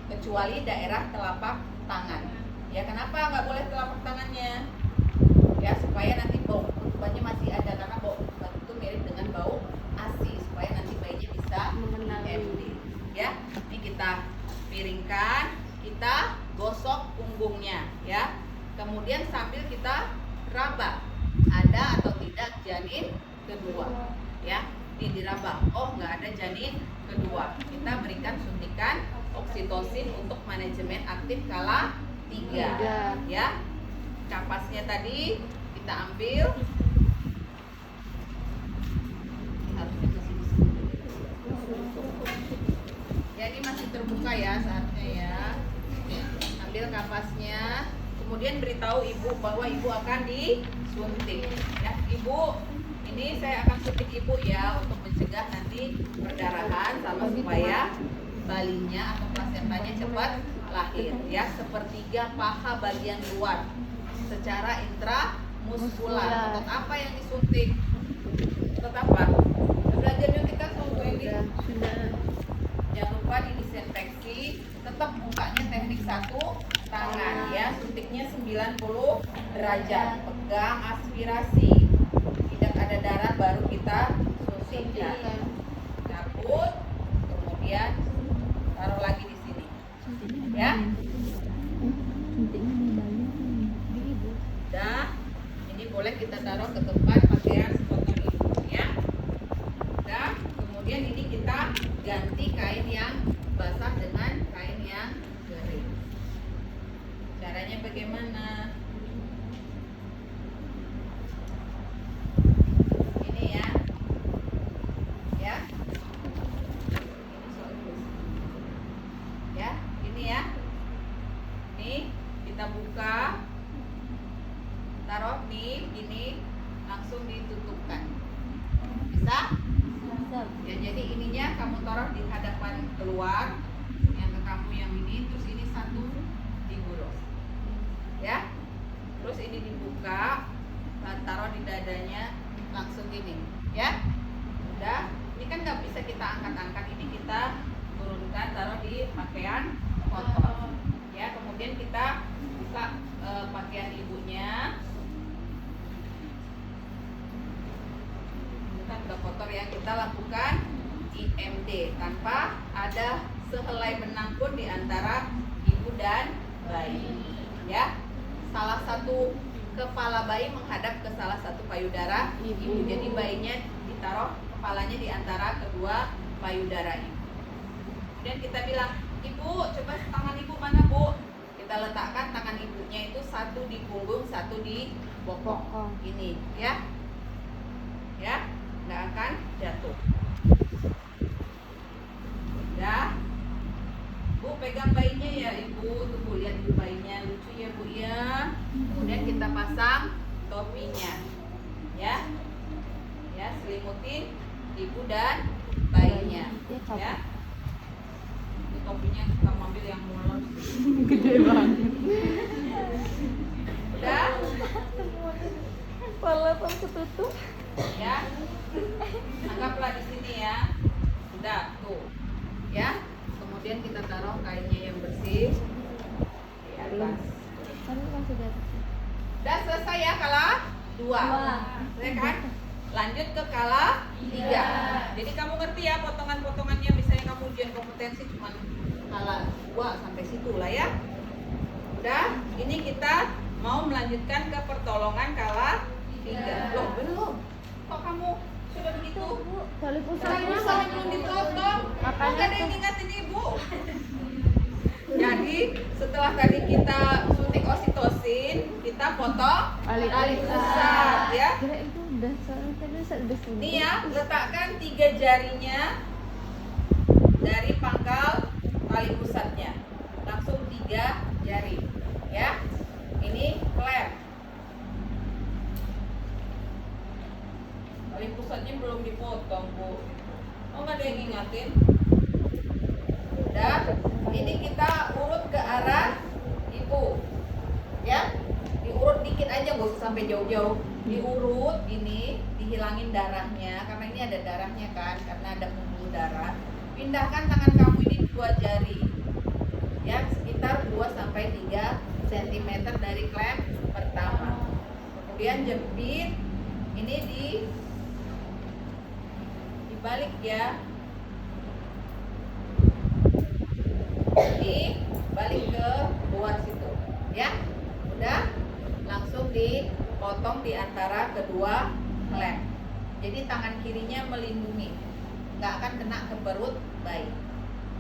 kecuali daerah telapak tangan. Ya, kenapa nggak boleh telapak tangannya? Ya, supaya nanti bau rutubahnya masih ada, karena bau rutubah itu mirip dengan bau ASI, supaya nanti bayinya bisa IMD. Ya, ini kita piringkan, kita gosok punggungnya, ya. Kemudian sambil kita raba, ada atau tidak janin kedua, ya. Ini diraba, oh nggak ada janin kedua, kita berikan suntikan oksitosin untuk manajemen aktif kala 3, ya. Kapasnya tadi kita ambil, harusnya ke sini. Ya, ini masih terbuka ya saatnya ya. Ambil kapasnya, kemudian beritahu ibu bahwa ibu akan disuntik. Ya, ibu, ini saya akan suntik ibu ya untuk mencegah nanti perdarahan sama supaya balinya atau plasentanya cepat lahir. Ya, sepertiga paha bagian luar secara intramuskular. Otot apa yang disuntik? Otot apa? Belajar yuk kita suntik ini. Jangan lupa didisinfeksi. Tetap bukanya teknik satu tangan ya. Suntiknya 90 derajat. Pegang, aspirasi. Tidak ada darah baru kita suntikkan. Cabut, kemudian taruh lagi di sini. Ya. Udah. Ini boleh kita taruh ke tempat pakaian sepotong ibu ya. Udah. Kemudian ini kita ganti kain yang basah dengan kain yang kering. Caranya bagaimana? Ini ya. Ya. Ya, ini ya. Nih, kita buka. Taruh nih, gini, langsung ditutupkan. Bisa? Ya, jadi ininya kamu taruh di hadapan keluar, yang ke kamu yang ini, terus ini satu digulung, ya. Terus ini dibuka, taruh di dadanya, langsung gini, ya. Udah, ini kan nggak bisa kita angkat-angkat, ini kita turunkan, taruh di pakaian kotor, ya. Kemudian kita buka pakaian ibunya. Udah kotor ya, kita lakukan IMD tanpa ada sehelai benang pun di antara ibu dan bayi ya. Salah satu kepala bayi menghadap ke salah satu payudara ibu, jadi bayinya ditaruh kepalanya di antara kedua payudara ibu. Kemudian kita bilang, ibu coba tangan ibu mana bu? Kita letakkan tangan ibunya itu satu di punggung, satu di bokong ini ya, ya. Nggak akan jatuh. Ya, bu pegang bayinya ya ibu, tuh bu lihat ibu bayinya lucu ya bu ya. Kemudian kita pasang topinya, ya, ya selimutin ibu dan bayinya, ya. Ini topinya kita ambil yang mulus, Gede banget. udah, Kepala pas ketutup. ya. Anggaplah di sini ya. Udah, tuh. Ya. Kemudian kita taruh kainnya yang bersih di atas. Kan masih di atas. Udah selesai ya kala 2. Selesai kan? Lanjut ke kala 3. Jadi kamu ngerti ya potongan-potongannya, misalnya kamu ujian kompetensi cuma kala 2 sampai situ lah ya. Udah, ini kita mau melanjutkan ke pertolongan kala 3. Loh, belum. Kok kamu sudah begitu? Tali Tali pusarnya pusarnya belum dipotong. Makanya Nggak ada yang ingatin ibu. Jadi setelah tadi kita suntik oksitosin, kita potong tali pusar ya. Kira itu udah tadi udah suntik. Nih ya, letakkan 3 jarinya dari pangkal tali pusatnya. Langsung 3 jari ya. Ini klep. Tali pusatnya belum dipotong bu. Oh nggak ada yang ingatin. Udah, ini kita urut ke arah ibu, ya. Diurut dikit aja, gak usah sampai jauh-jauh. Diurut ini, dihilangin darahnya, karena ini ada darahnya kan, karena ada pembuluh darah. Pindahkan tangan kamu ini 2 jari, sampai 3 cm dari klem pertama. Kemudian jepit ini dibalik ya, dibalik ke luar situ ya. Udah, langsung dipotong di antara kedua klem. Jadi tangan kirinya melindungi, nggak akan kena ke perut bayi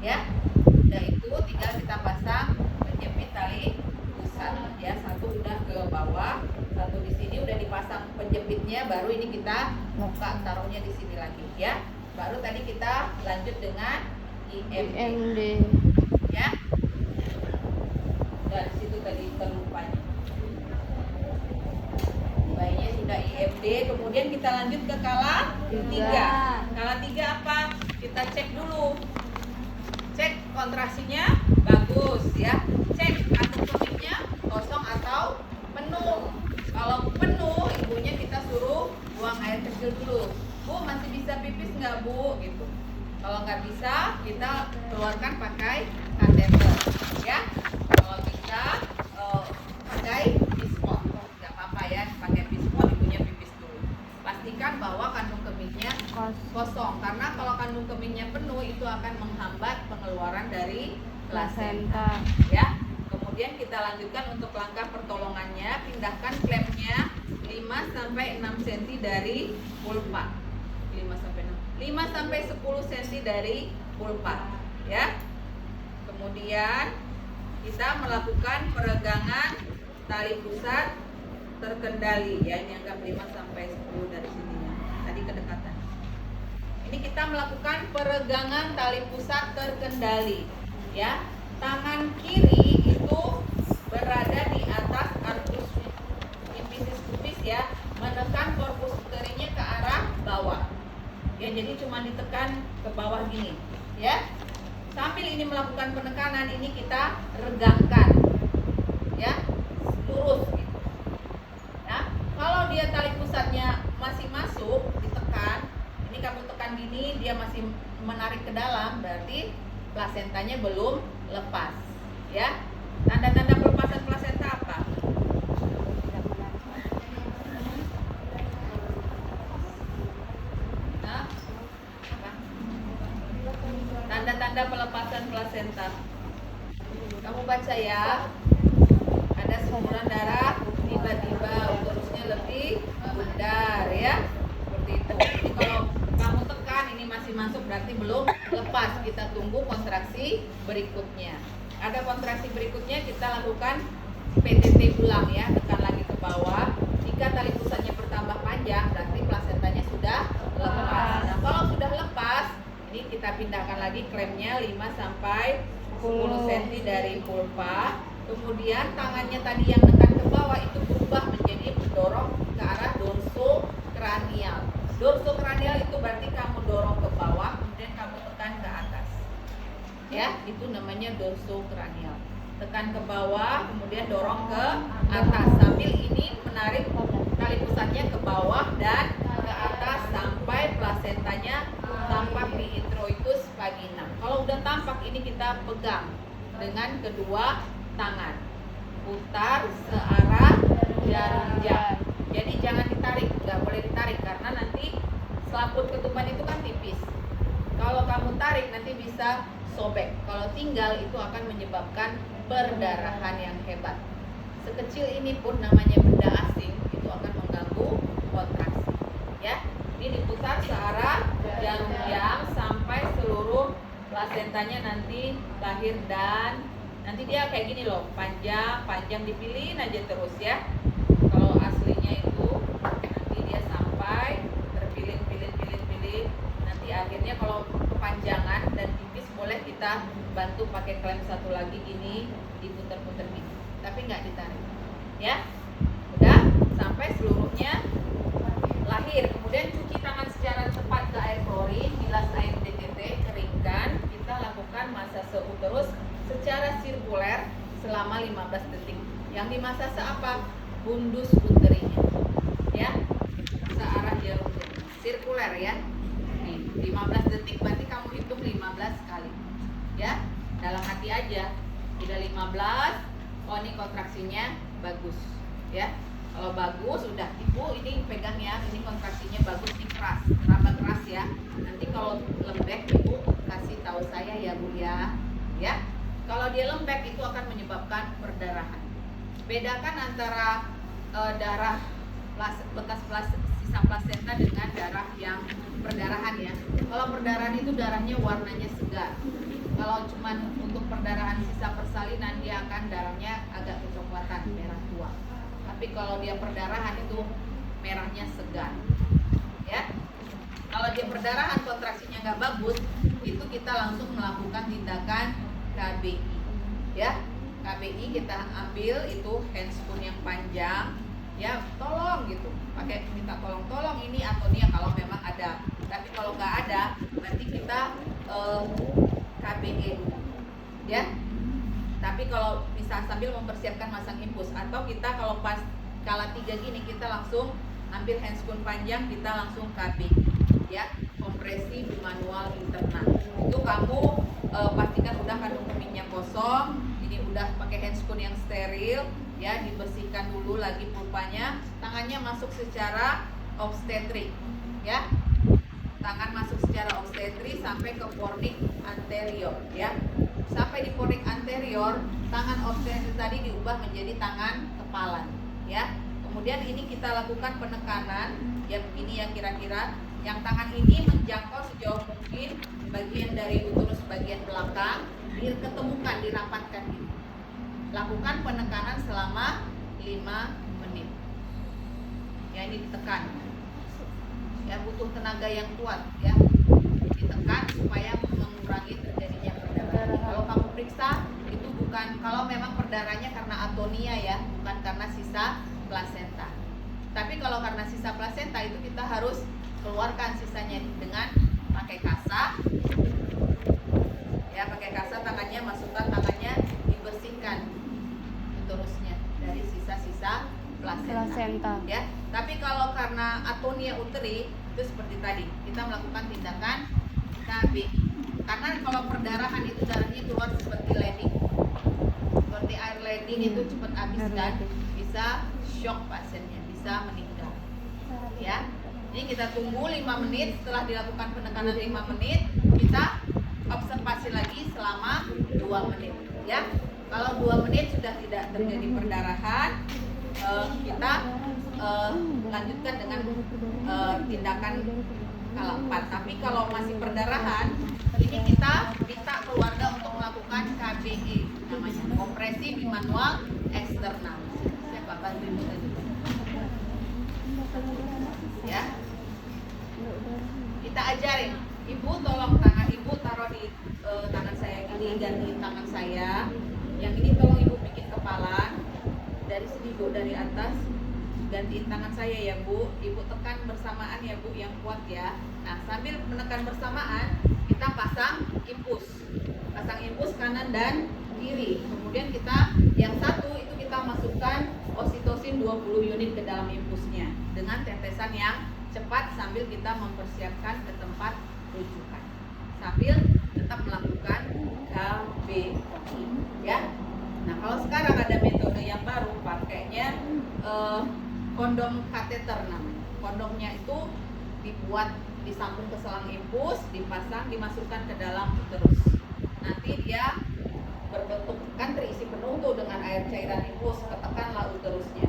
ya. Udah, itu tinggal kita pasang penjepit tali pusat ya. Satu udah ke bawah, satu di sini udah dipasang penjepitnya. Baru ini kita buka, taruhnya di sini lagi ya. Baru tadi kita lanjut dengan IMD ya. Dan situ tadi terlupanya, bayinya sudah IMD. Kemudian kita lanjut ke kala 3. Kala 3 apa? Kita cek dulu, cek kontrasinya bagus ya. Cek kandung kemihnya kosong atau penuh. Kalau penuh, ibunya kita suruh buang air kecil dulu. Bu, masih bisa pipis nggak bu? Gitu. Kalau nggak bisa, kita keluarkan pakai kateter ya. Kalau bisa pakai bispot, nggak apa-apa ya, pakai bispot ibunya pipis dulu. Pastikan bahwa kandung kemihnya kosong, karena kalau kandung kemihnya penuh itu akan menghambat pengeluaran dari plasenta ya. Kemudian kita lanjutkan untuk langkah pertolongannya. Pindahkan klemnya 5-6 cm dari pulpa. 5-10 cm dari pulpa ya. Kemudian kita melakukan peregangan tali pusat terkendali ya. Ini anggap 5-10 dari sininya. Tadi kedekatan. Ini kita melakukan peregangan tali pusat terkendali ya. Tangan kiri itu berada di atas arcus impisis pubis ya, menekan korpus uterinya ke arah bawah ya. Jadi cuma ditekan ke bawah gini ya. Sambil ini melakukan penekanan, ini kita regangkan ya, lurus gitu. Nah, kalau dia tali pusatnya masih masuk, ditekan, ini kamu tekan gini, dia masih menarik ke dalam, berarti plasentanya belum lepas ya. Tanda-tanda pelepasan plasenta apa? Tanda-tanda pelepasan plasenta. Kamu baca ya. Ada semburan darah, tiba-tiba uterusnya lebih bundar ya. Seperti itu. Jadi kalau kamu tekan ini masih masuk, berarti belum lepas. Kita tunggu kontraksi berikutnya. Ada kontraksi berikutnya, kita lakukan PTT ulang ya. Tekan lagi ke bawah. Jika tali pusatnya bertambah panjang, berarti plasentanya sudah lepas. Nah, kalau sudah lepas, ini kita pindahkan lagi klemnya 5-10 cm dari pulpa. Kemudian tangannya tadi yang tekan ke bawah itu berubah menjadi mendorong ke arah dorsokranial. Dorsokranial itu berarti kamu dorong ke bawah, kemudian kamu tekan ke atas ya. Itu namanya dorsokranial. Tekan ke bawah, kemudian dorong ke atas, sambil ini menarik tali pusatnya ke bawah dan ke atas sampai plasentanya tampak di introitus vaginam. Kalau udah tampak, ini kita pegang dengan kedua tangan, putar searah jarum jam. Jadi jangan ditarik, nggak boleh ditarik karena nanti selaput ketuban itu kan tipis. Kalau kamu tarik nanti bisa sobek. Kalau tinggal itu akan menyebabkan perdarahan yang hebat. Sekecil ini pun namanya benda asing, itu akan mengganggu kontraksi ya. Ini diputar searah jarum jam sampai seluruh plasentanya nanti lahir, dan nanti dia kayak gini loh, panjang dipilihin aja terus ya. Kalau aslinya itu nanti dia sampai terpilih, nanti akhirnya kalau kepanjangan dan tipis boleh kita bantu pakai klem satu lagi gini, diputer-puter gini, tapi nggak ditarik ya. Udah sampai seluruhnya lahir. Kemudian cuci tangan secara tepat ke air klorin, bilas air DTT, keringkan. Kita lakukan masase uterus secara sirkuler selama 15 detik. Yang dimasase apa? Fundus uterinya ya, searah jarum jam, sirkuler ya. Nih, 15 detik berarti kamu hitung 15 kali ya. Dalam hati aja, udah 15 oh ini kontraksinya bagus ya. Kalau bagus udah ibu ini pegang ya, ini kontraksinya bagus, ini keras, teraba keras ya. Nanti kalau lembek ibu kasih tahu saya ya bu ya. Ya, kalau dia lembek itu akan menyebabkan perdarahan. Bedakan antara darah bekas sisa plasenta dengan darah yang perdarahan ya. Kalau perdarahan itu darahnya warnanya segar. Kalau cuman untuk perdarahan sisa persalinan dia akan darahnya agak kecoklatan, merah tua. Tapi kalau dia perdarahan itu merahnya segar. Ya. Kalau dia perdarahan kontraksinya nggak bagus, itu kita langsung melakukan tindakan KBI. Ya. KBI kita ambil itu handscoon yang panjang. Ya, tolong gitu. Pakai minta tolong ini atau dia kalau memang ada. Tapi kalau nggak ada, berarti kita KBI. Ya. Tapi kalau bisa sambil mempersiapkan masang infus, atau kita kalau pas kala 3 gini kita langsung ambil handscoon panjang, kita langsung KB ya, kompresi bimanual internal. Itu kamu pastikan udah kandung kemihnya kosong, ini udah pakai handscoon yang steril ya, dibersihkan dulu lagi pulpanya, tangannya masuk secara obstetrik ya. Tangan masuk secara obstetri sampai ke fornix anterior ya. Sampai di fornix anterior, tangan obstetri tadi diubah menjadi tangan kepalan ya. Kemudian ini kita lakukan penekanan yang begini ya, kira-kira yang tangan ini menjangkau sejauh mungkin bagian dari uterus bagian belakang, diketemukan, dirapatkan ini. Lakukan penekanan selama 5 menit. Ya, ini ditekan. Ya, butuh tenaga yang kuat ya, ditekan supaya mengurangi terjadinya perdarahan. Kalau kamu periksa itu bukan, kalau memang perdarahannya karena atonia ya, bukan karena sisa plasenta. Tapi kalau karena sisa plasenta itu kita harus keluarkan sisanya dengan pakai kasa ya, pakai kasa, tangannya masukkan, tangannya dibersihkan uterusnya dari sisa-sisa plasenta. Ya. Tapi kalau karena atonia uteri itu seperti tadi, kita melakukan tindakan KBI. Karena kalau perdarahan itu darahnya keluar seperti leding, seperti air leding itu cepat habis dan bisa shock pasiennya, bisa meninggal. Ya, ini kita tunggu 5 menit. Setelah dilakukan penekanan 5 menit, kita observasi lagi selama 2 menit. Ya, kalau 2 menit sudah tidak terjadi perdarahan, kita lanjutkan dengan tindakan kala 4. Tapi kalau masih perdarahan, ini kita minta keluarga untuk melakukan KBE, namanya kompresi bimanual eksternal. Saya bantuin tadi. Ya, kita ajarin, ibu tolong tangan ibu taruh di tangan saya ini, gantiin tangan saya. Yang ini tolong ibu bikin kepala dari sini bu, dari atas, gantiin tangan saya ya bu. Ibu tekan bersamaan ya bu, yang kuat ya. Nah, sambil menekan bersamaan kita pasang infus kanan dan kiri. Kemudian kita yang satu itu kita masukkan oksitosin 20 unit ke dalam infusnya dengan tetesan yang cepat sambil kita mempersiapkan ke tempat rujukan sambil tetap melakukan KBI ya. Nah, kalau sekarang ada metode yang baru, pakainya kondom kateter namanya. Kondomnya itu dibuat, disambung ke selang infus, dipasang, dimasukkan ke dalam uterus. Nanti dia berbentuk kan terisi penuh tuh dengan air cairan infus, ketekanlah uterusnya.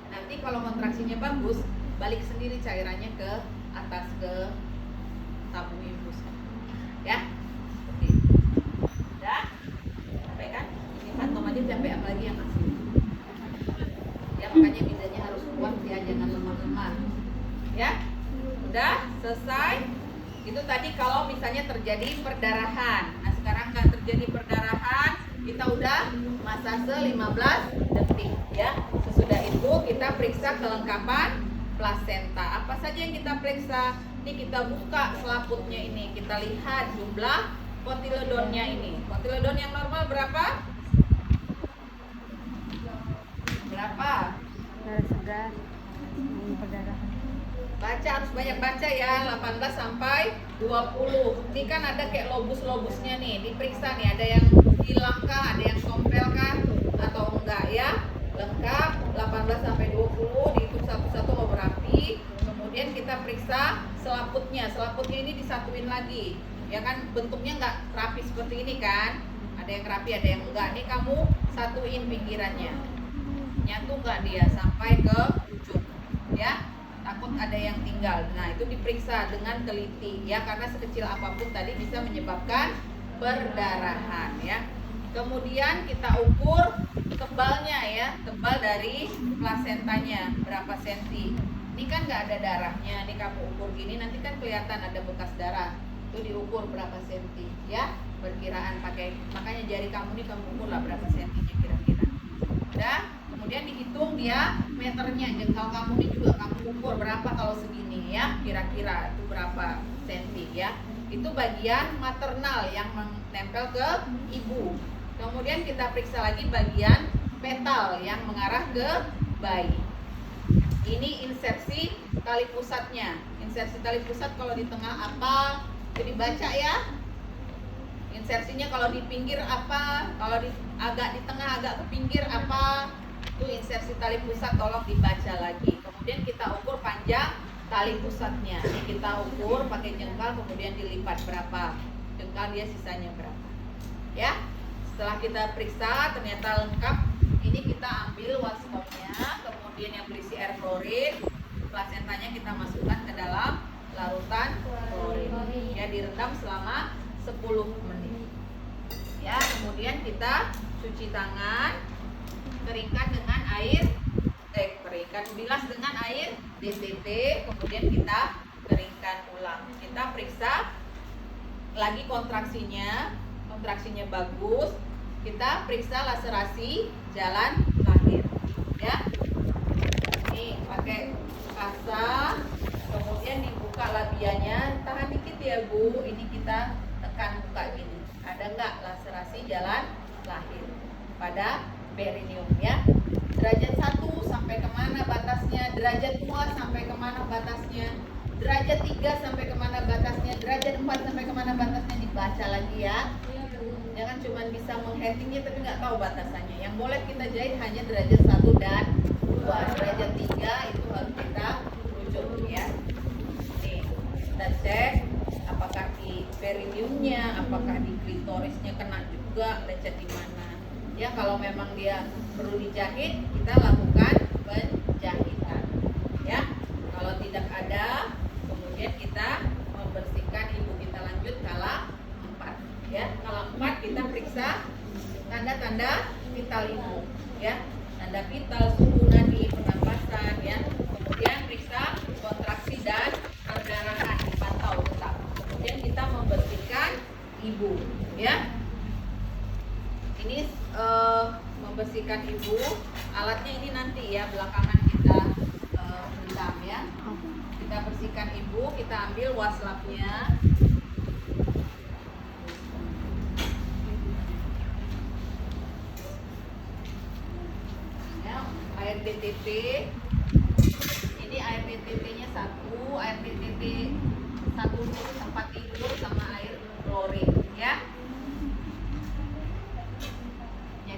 Nanti kalau kontraksinya bagus, balik sendiri cairannya ke atas ke tabung infus. Ya. Seperti itu. Udah? Capek kan? Ini fantom aja capek, apalagi yang asli. Ya, makanya bidanya harus kuat ya, jangan lemah-lemah. Ya? Udah? Selesai? Itu tadi kalau misalnya terjadi perdarahan. Nah, sekarang nggak terjadi perdarahan, kita udah masase 15 detik ya. Sesudah itu kita periksa kelengkapan plasenta. Apa saja yang kita periksa? Ini kita buka selaputnya ini, kita lihat jumlah kotiledonnya ini. Kotiledon yang normal berapa? Berapa? Segar. Perdarahan. Baca, harus banyak baca ya, 18 sampai 20. Ini kan ada kayak lobus-lobusnya nih, diperiksa nih, ada yang hilang kah, ada yang sompel kah atau enggak 18 sampai 20, dihitung satu-satu over rapi. Kemudian kita periksa selaputnya. Selaputnya ini disatuin lagi. Ya kan bentuknya nggak rapi seperti ini kan? Ada yang rapi, ada yang enggak. Nih kamu satuin pinggirannya. Nyatu nggak dia sampai ke ujung. Ya. Takut ada yang tinggal. Nah, itu diperiksa dengan teliti ya, karena sekecil apapun tadi bisa menyebabkan perdarahan ya. Kemudian kita ukur tebalnya ya, tebal dari plasentanya berapa senti. Ini kan nggak ada darahnya, nih kamu ukur gini nanti kan kelihatan ada bekas darah. Itu diukur berapa senti ya, perkiraan pakai, makanya jari kamu nih kamu ukur lah berapa sentinya kira-kira. Udah, kemudian dihitung dia meternya, jengkal kamu nih juga kamu ukur berapa kalau segini ya, kira-kira itu berapa senti ya. Itu bagian maternal yang menempel ke ibu. Kemudian kita periksa lagi bagian petal yang mengarah ke bayi. Ini insersi tali pusatnya. Insersi tali pusat kalau di tengah apa? Jadi baca ya. Insersinya kalau di pinggir apa? Kalau agak di tengah agak ke pinggir apa? Itu insersi tali pusat, tolong dibaca lagi. Kemudian kita ukur panjang tali pusatnya. Ini kita ukur pakai jengkal, kemudian dilipat berapa jengkal, dia sisanya berapa. Ya. Setelah kita periksa ternyata lengkap, ini kita ambil waskopnya, kemudian yang berisi air klorin, plasentanya kita masukkan ke dalam larutan klorin. Ya, direndam selama 10 menit. Ya, kemudian kita cuci tangan, keringkan dengan air bilas dengan air DTT, kemudian kita keringkan ulang. Kita periksa lagi kontraksinya bagus. Kita periksa laserasi jalan lahir ya. Nih pakai kasa, kemudian dibuka labianya, tahan dikit ya Bu, ini kita tekan buka gini. Ada nggak laserasi jalan lahir pada perineum ya. Derajat 1 sampai kemana batasnya, derajat 2 sampai kemana batasnya, derajat 3 sampai kemana batasnya, derajat 4 sampai kemana batasnya, dibaca lagi ya. Jangan cuma bisa mengheadingnya tapi nggak tahu batasannya. Yang boleh kita jahit hanya derajat 1 dan 2. Derajat 3 itu harus kita rujuk ya. Nih, kita cek apakah di perineumnya, apakah di klitorisnya kena juga, lecet di mana. Ya, kalau memang dia perlu dijahit, kita lakukan penjahitan. Ya, kalau tidak ada, kemudian kita membersihkan ibu. Kita lanjut kala 4. Ya, kala 4 kita periksa tanda-tanda vital ibu. Ya, tanda vital, suhu nadi, pernapasan. Ya, kemudian periksa kontraksi dan perdarahan, dipantau tetap. Kemudian kita membersihkan ibu. Ya. Ini membersihkan ibu, alatnya ini nanti ya belakangan kita rendam ya. Kita bersihkan ibu, kita ambil waslapnya. Ya, air BTT. Ini air BTT-nya 1, air BTT 1 tempat tidur sama air klorin ya.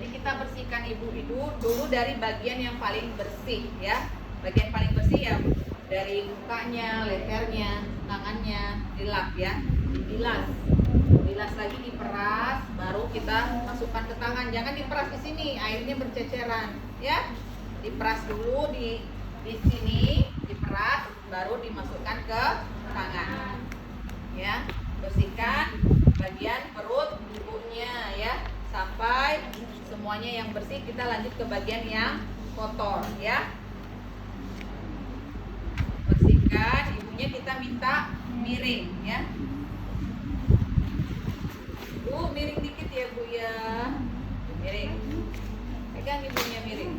Kita bersihkan ibu dulu dari bagian yang paling bersih ya. Bagian paling bersih ya dari mukanya, lehernya, tangannya, dilap ya, dibilas lagi, diperas, baru kita masukkan ke tangan. Jangan diperas di sini, airnya berceceran ya. Diperas dulu di sini, diperas, baru dimasukkan ke tangan ya. Bersihkan bagian perut ibunya ya, sampai semuanya yang bersih. Kita lanjut ke bagian yang kotor ya. Bersihkan ibunya, kita minta miring ya. Bu, miring dikit ya Bu ya. Miring. Pegang ibunya miring.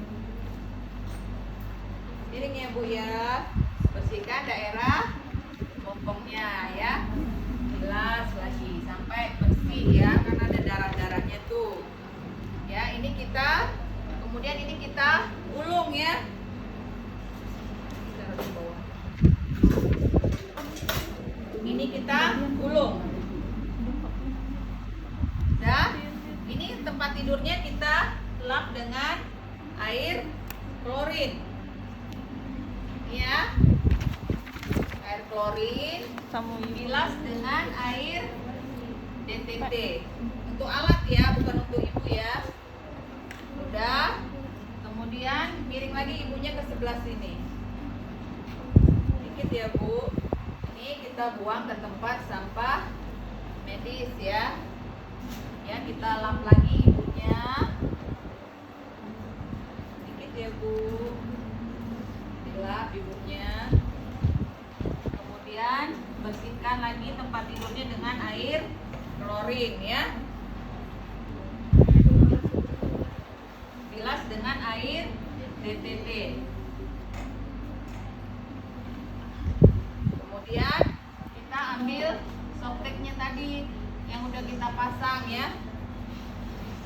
Miring ya Bu ya. Bersihkan daerah bompongnya ya. Bilas lagi sampai bersih ya, karena ada darah-darahnya tuh. Ya, ini kita, kemudian ini kita gulung ya. Ini kita gulung. Dan ini tempat tidurnya kita lap dengan air klorin. Ya. Air klorin bilas dengan air DTT. Untuk alat ya, bukan untuk ibu ya. Udah. Kemudian miring lagi ibunya ke sebelah sini. Dikit ya, Bu. Ini kita buang ke tempat sampah medis ya. Ya, kita lap lagi ibunya. Dikit ya, Bu. Dilap ibunya. Kemudian bersihkan lagi tempat tidurnya dengan air klorin ya. Bilas dengan air DTT. Kemudian kita ambil softteknya tadi yang udah kita pasang ya.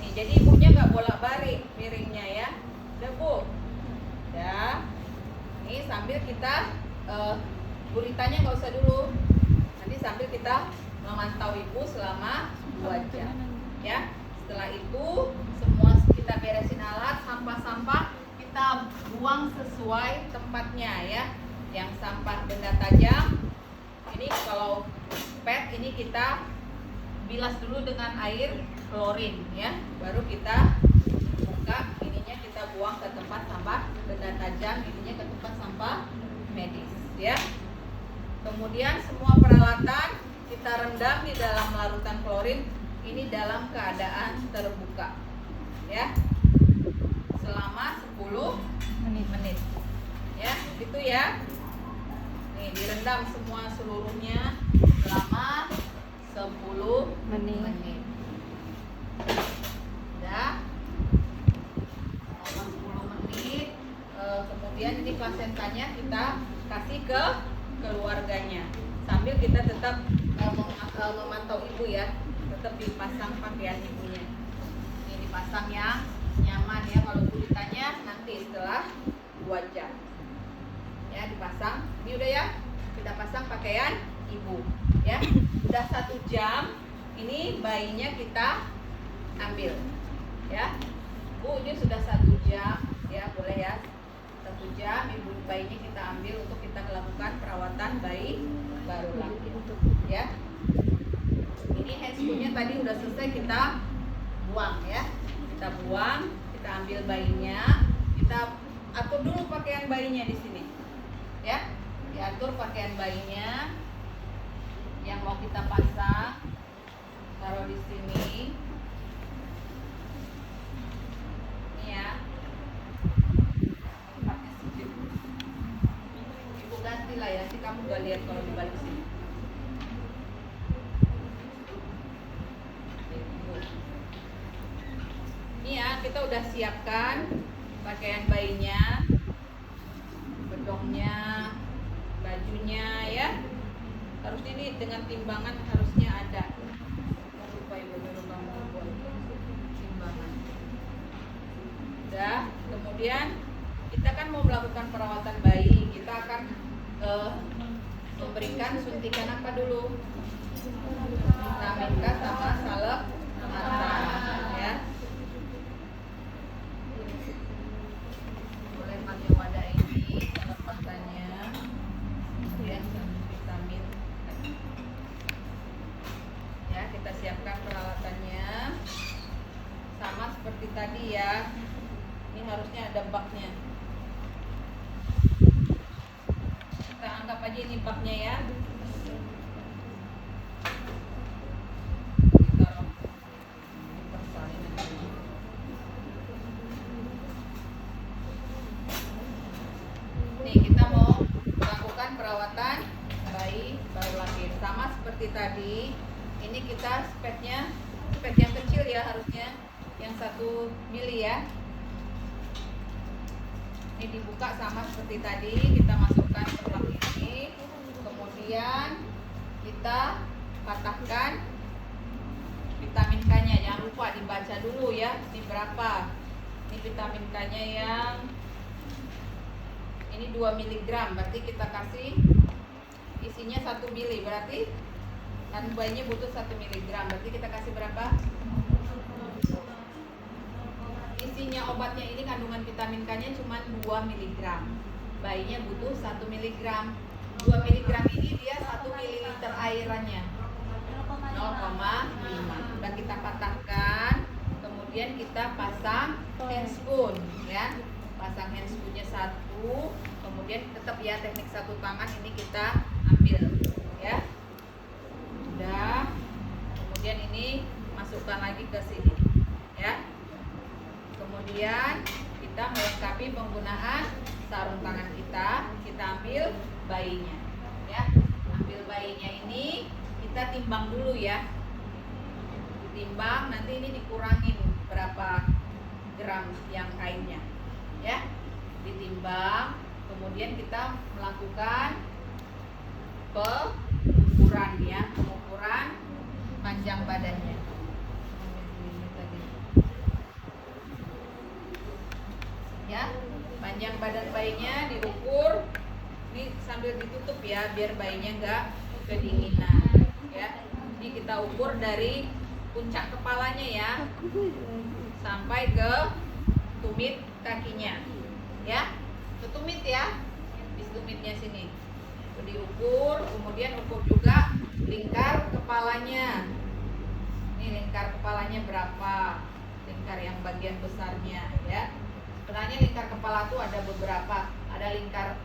Nih, jadi ibunya nggak bolak-balik miringnya ya. Udah, Bu. Udah. Nih sambil kita guritanya nggak usah dulu. Nanti sambil kita memantau ibu selama 2 jam ya. Setelah itu semua kita beresin alat, sampah-sampah kita buang sesuai tempatnya ya. Yang sampah benda tajam ini kalau PET ini kita bilas dulu dengan air klorin ya. Baru kita buka ininya, kita buang ke tempat sampah benda tajam, ininya ke tempat sampah medis ya. Kemudian semua peralatan kita rendam di dalam larutan klorin ini dalam keadaan terbuka ya, selama 10 menit ya, itu ya. Nih direndam semua seluruhnya selama 10 menit. Udah selama 10 menit. Kemudian ini plasentanya kita kasih ke keluarganya sambil kita tetap memantau ibu ya. Tetap dipasang pakaian ibunya. Ini dipasang yang nyaman ya. Kalau guritanya nanti setelah 2 jam ya dipasang. Ini udah ya, kita pasang pakaian ibu ya. Udah 1 jam ini bayinya kita ambil ya. Bu, ini sudah 1 jam ya, boleh ya. 1 jam ibu bayinya kita ambil untuk kita melakukan perawatan bayi baru lahir ya. Ini handscootnya tadi udah selesai kita buang ya. Kita buang, kita ambil bayinya, kita atur dulu pakaian bayinya di sini ya. Diatur pakaian bayinya yang mau kita pasang, taruh di sini. Ini ya. Pakai sipit. Ibu ganti lah ya, sih kamu gak lihat kalau dibalik sini. Ini ya, kita udah siapkan pakaian bayinya, bedongnya, bajunya ya. Harusnya ini dengan timbangan harusnya ada. Lupa ibu nyuruh kamu buat timbangan. Udah, kemudian kita kan mau melakukan perawatan bayi. Kita akan memberikan suntikan apa dulu? Vitamin K sama salep mata ya. Boleh pakai wadah ini salep matanya. Kemudian vitamin ya, kita siapkan peralatannya sama seperti tadi ya. Ini harusnya ada baknya. Kita anggap aja ini baknya ya. Ditaruh di persalinan ini. Nih kita mau melakukan perawatan bayi baru lahir sama seperti tadi. Ini kita spetnya, spet yang kecil ya harusnya, yang 1 mili ya. Ini dibuka sama seperti tadi, kita masukkan ke plak ini, kemudian kita patahkan vitamin K-nya. Jangan lupa dibaca dulu ya, ini berapa. Ini vitamin K-nya yang ini 2 mg, berarti kita kasih isinya 1 mili, berarti kan bayinya butuh 1 mg, berarti kita kasih berapa? isinya obatnya ini kandungan vitamin K-nya cuma 2 mg. Bayinya butuh 1 mg. 2 mg ini dia 1 ml airannya 0,5. Udah kita patahkan, kemudian kita pasang handspoon ya. Pasang handspoonnya 1, kemudian tetap ya teknik satu tangan ini kita ambil ya. Udah. Kemudian ini masukkan lagi ke sini ya. Kemudian kita melengkapi penggunaan sarung tangan kita ambil bayinya ya. Ambil bayinya ini kita timbang dulu ya. Timbang, nanti ini dikurangin berapa gram yang kainnya ya. Ditimbang, kemudian kita melakukan pengukuran ya, pengukuran panjang badannya. Ya, panjang badan bayinya diukur. Ini sambil ditutup ya, biar bayinya enggak kedinginan ya. Ini kita ukur dari puncak kepalanya ya sampai ke tumit kakinya ya. Ke tumit ya, di tumitnya sini itu diukur. Kemudian ukur juga lingkar kepalanya. Ini lingkar kepalanya berapa, lingkar yang bagian besarnya ya. Sebenarnya lingkar kepala tuh ada beberapa, ada lingkar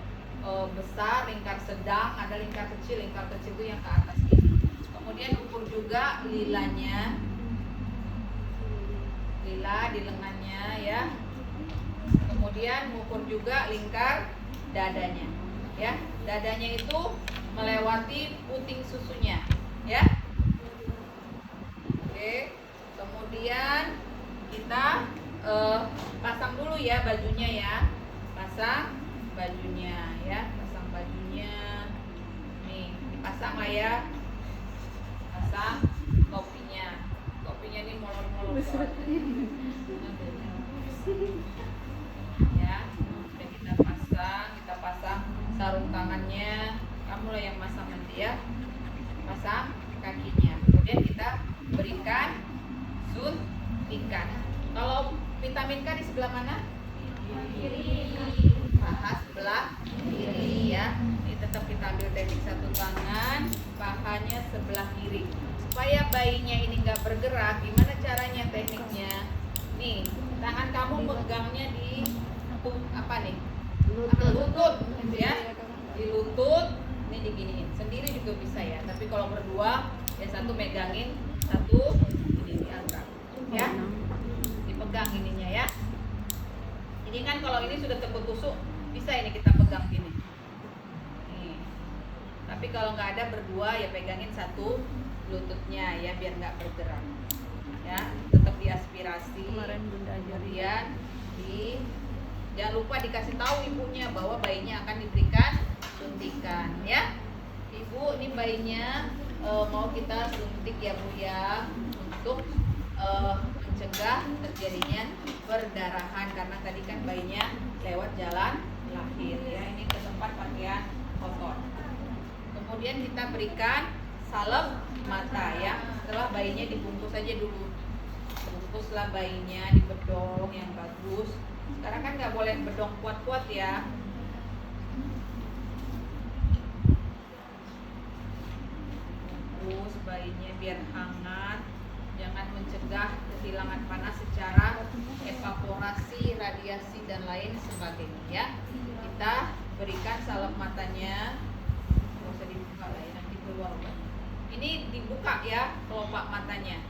besar, lingkar sedang, ada lingkar kecil. Lingkar kecil itu yang ke atas ini. Kemudian ukur juga lilanya, lila di lengannya ya. Kemudian ukur juga lingkar dadanya ya. Dadanya itu melewati puting susunya ya. Oke. Kemudian kita pasang dulu ya bajunya ya. Pasang bajunya ya, pasang bajunya. Nih, dipasang lah ya. Pasang topinya. Topinya ini molor-molor. Ya, udah kita pasang sarung tangannya. Kamu lah yang pasang nanti ya. Pasang kakinya. Kemudian kita berikan suntikan. Kalau vitamin K di sebelah mana? Kiri. Paha sebelah kiri ya. Ini tetap kita ambil teknik satu tangan, pahanya sebelah kiri. Supaya bayinya ini nggak bergerak, gimana caranya tekniknya? Nih, tangan kamu megangnya di apa nih? Lutut, gitu ya. Di lutut, ini diginiin. Sendiri juga bisa ya. Tapi kalau berdua, ya satu megangin, satu ini diangkat, ya. Dipegang ininya ya. Ini kan kalau ini sudah tertusuk, bisa ini kita pegang gini. Nih. Tapi kalau nggak ada berdua, ya pegangin satu lututnya ya, biar nggak bergerak. Ya, tetap diaspirasi. Kemudian jangan lupa dikasih tahu ibunya bahwa bayinya akan diberikan suntikan ya. Ibu, ini bayinya mau kita suntik ya Bu ya, untuk mencegah terjadinya perdarahan, karena tadi kan bayinya lewat jalan lahir ya. Ini ke tempat pakaian kotor. Kemudian kita berikan salep mata ya. Setelah bayinya dibungkus aja dulu. Bungkuslah bayinya, dibedong yang bagus. Sekarang kan nggak boleh bedong kuat-kuat ya. Bungkus bayinya biar hangat. Jangan mencegah kehilangan panas secara evaporasi, radiasi dan lain sebagainya ya. Kita berikan salep matanya. Nggak usah dibuka lah ya, nanti keluar obatnya. Ini dibuka ya kelopak matanya.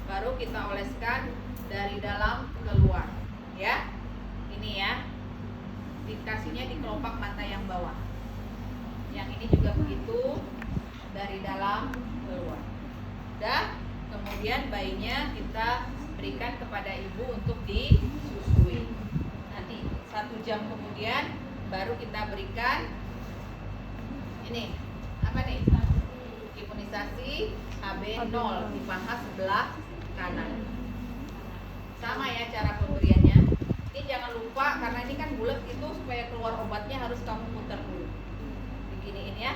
Baru kita oleskan dari dalam keluar ya. Ini ya, dikasihnya di kelopak mata yang bawah. Yang ini juga begitu, dari dalam keluar. Dan kemudian bayinya kita berikan kepada ibu untuk disusui. Nanti 1 jam kemudian baru kita berikan ini apa nih, imunisasi HB0 di paha sebelah kanan. Sama ya cara pemberiannya. Ini jangan lupa, karena ini kan bulat, itu supaya keluar obatnya harus kamu putar dulu. Diginiin ya.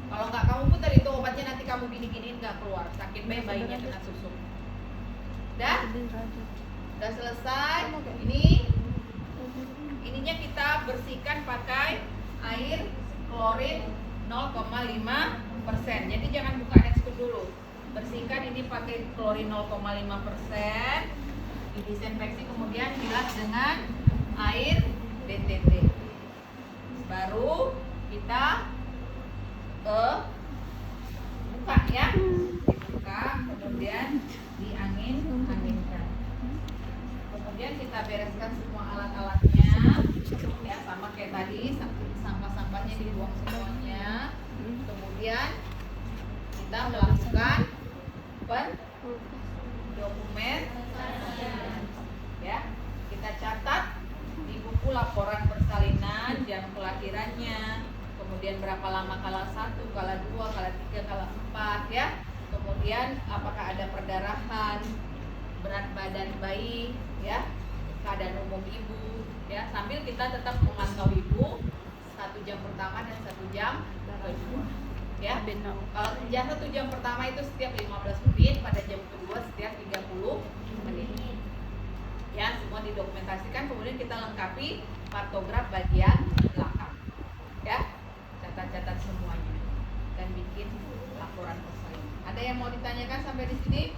Kalau nggak kamu putar itu obatnya, nanti kamu gini-giniin nggak keluar. Sakit bayinya kena susuk. Dah? Udah selesai. Ininya kita bersihkan pakai air klorin 0,5%. Jadi jangan buka Nextcube dulu. Bersihkan ini pakai klorin 0,5%. Didisinfeksi, kemudian bilas dengan air DTT. Baru kita buka ya. Dibuka, kemudian diangin-anginkan. Kemudian kita bereskan semua alat-alatnya ya, sama kayak tadi, sampah-sampahnya dibuang semuanya. Kemudian kita melakukan dokumen ya, kita catat di buku laporan persalinan jam kelahirannya, kemudian berapa lama kala 1, kala 2, kala 3, kala 4 ya. Kemudian apakah ada perdarahan, berat badan bayi ya, keadaan umum ibu ya, sambil kita tetap memantau ibu 1 jam pertama dan 1 jam kedua ya. Kalau kerja 1 jam pertama itu setiap 15 menit, pada jam kedua setiap 30 menit ya. Semua didokumentasikan, kemudian kita lengkapi partograf bagian belakang ya, catat-catat semuanya dan bikin laporan persalinan. Ada yang mau ditanyakan sampai di sini?